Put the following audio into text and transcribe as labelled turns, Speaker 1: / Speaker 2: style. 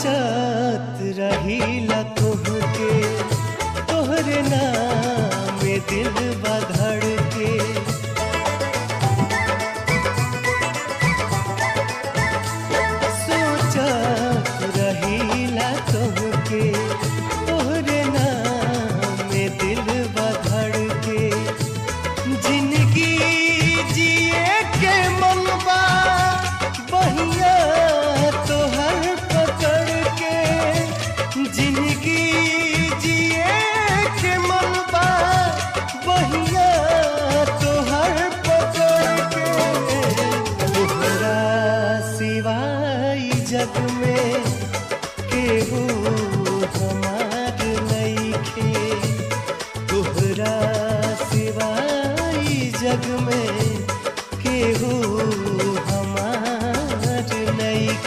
Speaker 1: सोचत रहीला तुहके, तोहरे नाम में दिल धड़ के। सोचत रहीला तुहके, तोहरे नाम में दिल धड़ के। जिंदगी जिए के मनवा बहिया तोहर पकड़ के। जिंदगी जिए के मनवा बहिया तोहर पकड़ के। तोहरा सिवाय जग में केहू हमार